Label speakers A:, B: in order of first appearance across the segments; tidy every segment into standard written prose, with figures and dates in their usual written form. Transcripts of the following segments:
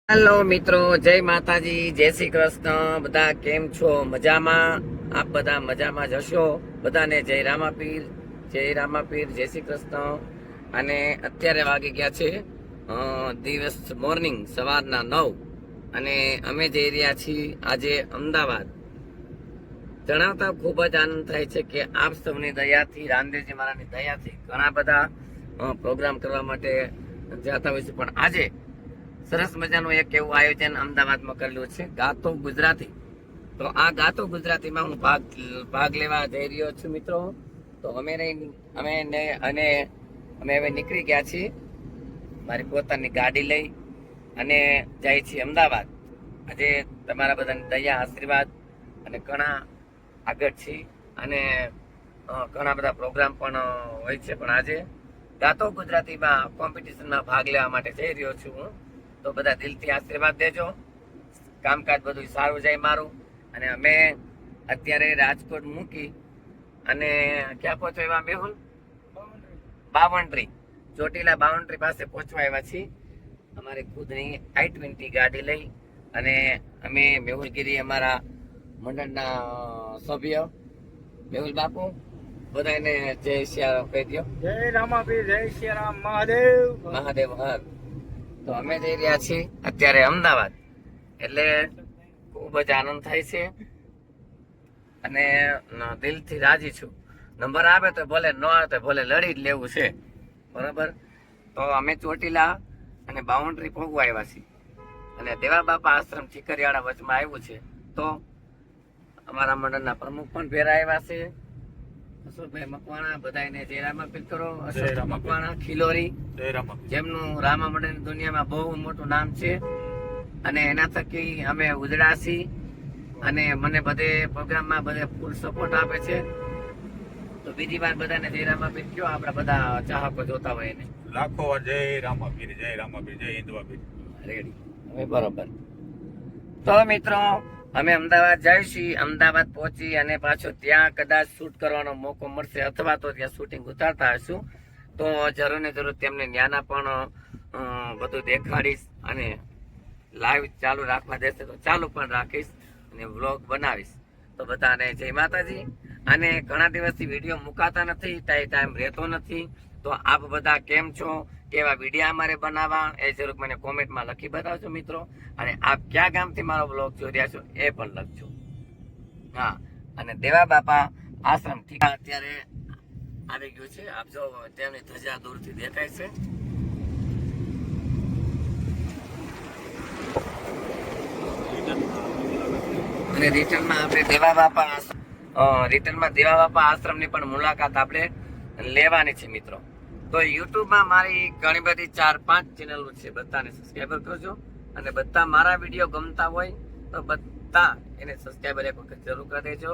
A: Hello મિત્રો, જય માતાજી, જય શ્રી કૃષ્ણ. બધા કેમ છો? મજામાં? આપ બધા મજામાં જશો. બધાને જય રામાપીર, જય રામાપીર, જય શ્રી કૃષ્ણ. અને અત્યારે વાગી ગયા છે દિવસ મોર્નિંગ સવારના 9 અને અમે જઈ રહ્યા છીએ આજે અમદાવાદ. જણાવતા ખૂબ જ આનંદ થાય છે કે આપ સૌની દયાથી, રામદેવજી મહારાજની દયાથી ઘણા બધા પ્રોગ્રામ કરવા માટે જતા હોય છે. પણ આજે સરસ મજાનું એક એવું આયોજન અમદાવાદમાં કરેલું છે, ગાતો ગુજરાતી. તો આ ગાતો ગુજરાતીમાં હું ભાગ લેવા જઈ રહ્યો છું મિત્રો. તો અમે હવે નીકળી ગયા છીએ મારી પોતાની ગાડી લઈ અને જાય છીએ અમદાવાદ. આજે તમારા બધાની દયા, આશીર્વાદ અને ઘણા આગળ છીએ અને ઘણા બધા પ્રોગ્રામ પણ હોય છે. પણ આજે ગાતો ગુજરાતીમાં કોમ્પિટિશનમાં ભાગ લેવા માટે જઈ રહ્યો છું હું. તો બધા દિલથી આશીર્વાદ દેજો, કામકાજ બધું સારું જાય મારું. અને અમે અત્યારે રાજકોટ મૂકી અને ક્યાં પહોંચો એવા મેહુલ? બાવન્ટ્રી, ચોટીલા બાવન્ટ્રી પાસે પહોંચવા આવ્યા છીએ અમારી ખુદની i20 ગાડી લઈ. અને અમે મેહુલગીરી અમારા મંડળના સભ્ય મેહુલ બાપુ બધાને જય શ્રી કહી દો.
B: જય રામાપીર, જય શ્રી રામ, મહાદેવ
A: મહાદેવ હર. તો અમે જઈ રહ્યા છીએ અત્યારે અમદાવાદ, એટલે ખૂબ જ આનંદ થાય છે અને દિલથી રાજી છું. નંબર આવે તો ભલે, ન આવે તો ભલે, લડી જ લેવું છે, બરાબર. તો અમે ચોટીલા અને બાઉન્ડ્રી પહોંચવા આવ્યા છીએ અને દેવા બાપા આશ્રમ ઠીકરિયાળા વચમાં આવ્યું છે. તો અમારા મંડળના પ્રમુખ પણ ભેરા આવ્યા છે, અશોકભાઈ મકવાણા. બધાને જય રામાપીર કરો. અશોક મકવાણા ખિલોરી, જેમનું રામા મંડળની દુનિયામાં બહુ મોટું નામ છે અને એના થકી અમે ઉજળાસી અને મને બધે પ્રોગ્રામમાં બધે ફૂલ સપોર્ટ આપે છે. તો બીજી વાર બધાને જય રામાપીર કયો, આપણા બધા ચાહકો જોતા હોય એને
B: લાખો વાર જય રામાપીર, જય રામાપીર, જય હિન્દવાપીર.
A: રેડી, હવે બરોબર. તો મિત્રો અમે અમદાવાદ જઈશું. અમદાવાદ પહોંચી અને પાછો ત્યાં કદાચ શૂટ કરવાનો મોકો મળશે અથવા તો ત્યાં શૂટિંગ ઉતારતા હશું તો જરૂર ને જરૂર તેમને ન્યાના પણ બધું દેખાડીશ અને લાઈવ ચાલુ રાખવા દેશે તો ચાલુ પણ રાખીશ અને વ્લોગ બનાવીશ. તો બધાને જય માતાજી. અને ઘણા દિવસથી વિડીયો મુકાતા નથી, ટાઈમ રહેતો નથી. તો આપ બધા કેમ છો, કેવા વિડીયો અમારે બનાવવા એ જરૂર મને કોમેન્ટમાં લખી બતાવજો મિત્રો. અને આપ ક્યાં ગામથી મારો બ્લોગ જોઈ રહ્યા છો એ પણ લખજો. હા, અને દેવા બાપા આશ્રમ ઠીક અત્યારે આવી ગયું છે. આપ જો તેમની ધજા દૂરથી દેખાય છે. અને રિટર્નમાં આપણે દેવા બાપા આશ્રમની પણ મુલાકાત આપણે લેવાની છે મિત્રો. તો યુટ્યુબમાં મારી ઘણી બધી 4-5 ચેનલો છે, બધાને સબસ્ક્રાઈબર કરજો. અને બધા મારા વિડીયો ગમતા હોય તો બધા એને સબસ્ક્રાઈબર એક વખત જરૂર કરી દેજો.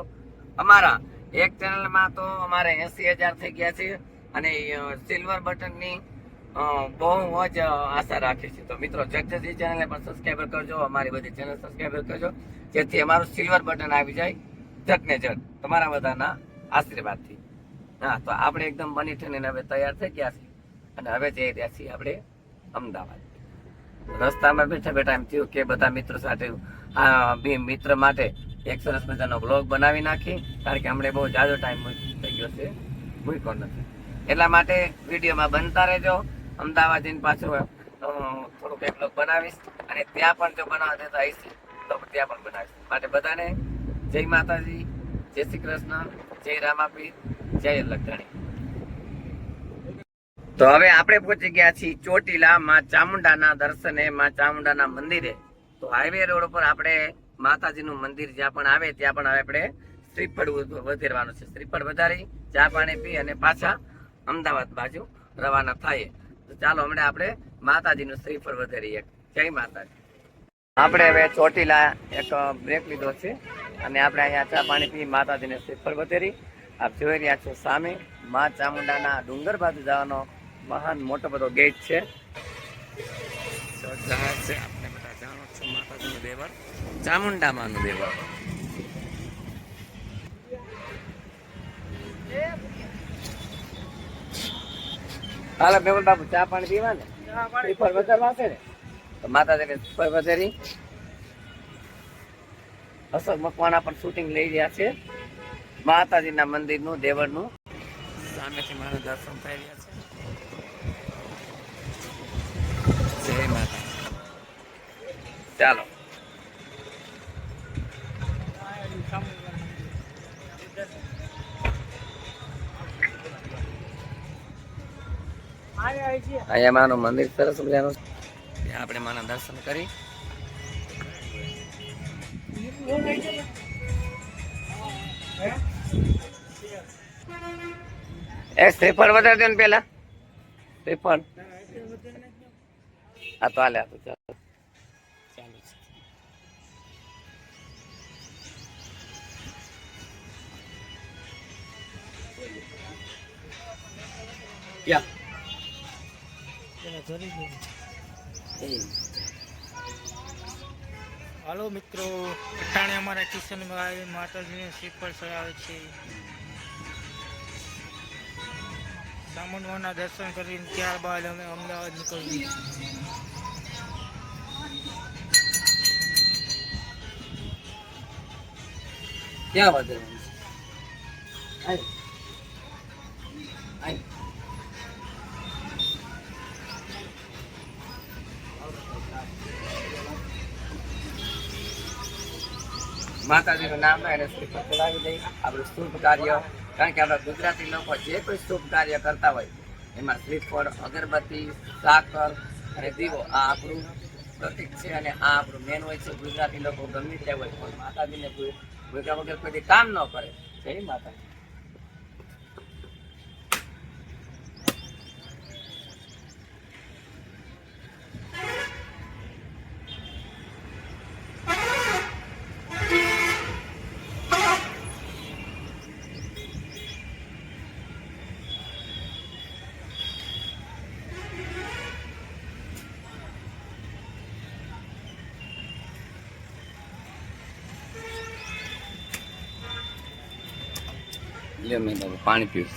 A: અમારા એક ચેનલમાં તો અમારે 80,000 થઈ ગયા છે અને સિલ્વર બટનની બહુ જ આશા રાખી છે. તો મિત્રો જગજજી ચેનલને પણ સબસ્ક્રાઈબર કરજો, અમારી બધી ચેનલ સબસ્ક્રાઈબર કરજો, જેથી અમારું સિલ્વર બટન આવી જાય જટને જટ તમારા બધાના આશીર્વાદથી. હા, તો આપણે એકદમ બની ઠણીને હવે તૈયાર થઈ ગયા છીએ અને હવે જઈ રહ્યા છીએ આપણે અમદાવાદ. રસ્તામાં બેઠા બેઠા એમ થયું કે બધા મિત્રો સાથે મિત્ર માટે એક સરસ મજાનો બ્લોગ બનાવી નાખી, કારણ કે હમણાં બહુ જાજો ટાઈમ થઈ ગયો છે, મૂક્યો નથી. એટલા માટે વિડીયોમાં બનતા રહેજો. અમદાવાદ જઈને પાછો થોડુંક એક બ્લોગ બનાવીશ અને ત્યાં પણ જો બનાવવા દેતા આવીશ તો ત્યાં પણ બનાવીશ. માટે બધાને જય માતાજી, જય શ્રી કૃષ્ણ, જય રામાપીર, જય લખણી. તો હવે આપણે પહોંચી ગયા છીએ ચોટીલા માં ચામુંડાના દર્શને, માં ચામુંડાના મંદિરે. તો હાઈવે રોડ ઉપર આપણે માતાજીનું મંદિર જ્યાં પણ આવે ત્યાં પણ આપણે શ્રીફળ વધારવાનું છે. શ્રીફળ વધારી ચા પાણી પી અને પાછા અમદાવાદ બાજુ રવાના થાય. તો ચાલો હમણાં આપણે માતાજીનું શ્રીફળ વધારીએ. જય માતાજી. આપણે હવે ચોટીલા એક બ્રેક લીધો છે અને આપણે અહીંયા ચા પાણી પી માતાજીને શ્રીફળ વધારી. આપ જોઈ રહ્યા છો સામે માં ચામુંડાના ડુંગર બાજુ જવાનો મહાન મોટો બધો ગેટ છે. આપણે બધા જાણો છો માતાજીનું દેવળ, ચામુંડામાનું દેવળ. હાલો મેહુલ બાપુ, ચા પાણી પીવા ને? શ્રીફળ વધારવા છે ને? તો માતાજીને પર વધારી અશોક મકવાણા પણ શૂટિંગ લઈ રહ્યા છે માતાજીના મંદિરનું દેવળનું સામેથી મારું દર્શન થઈ રહ્યા છે જય માતા ચાલો અહીંયા માનું મંદિર સરસ મજાનું છે. ત્યાં આપણે માના દર્શન કરી એ શ્રીફળ વધારે દો ને પેલા શ્રીફળ આ તો હાલે આ તો ચાલો ચાલો યા
C: હાલો મિત્રો, અટાણે અમારા કિશનભાઈ માતાજીને શ્રીફળ ચડાવે છે. સામુંડવાના દર્શન કરીને ત્યારબાદ અમે અમદાવાદ નીકળીએ.
A: ક્યાં વધારવાનું છે માતાજીનું નામ હોય એને શ્રીફળ ચડાવી દઈ આપણું શુભ કાર્ય, કારણ કે આપણા ગુજરાતી લોકો જે કોઈ શુભ કાર્ય કરતા હોય એમાં શ્રીફળ, અગરબત્તી, સાકર અને દીવો આ આપણું પ્રતીક છે અને આ આપણું મેન હોય છે. ગુજરાતી લોકો ગમે તે હોય પણ માતાજીને ભૂખ્યા વગર કોઈ કામ ન કરે. જય માતા. લ્યો મેં પાણી પીવું.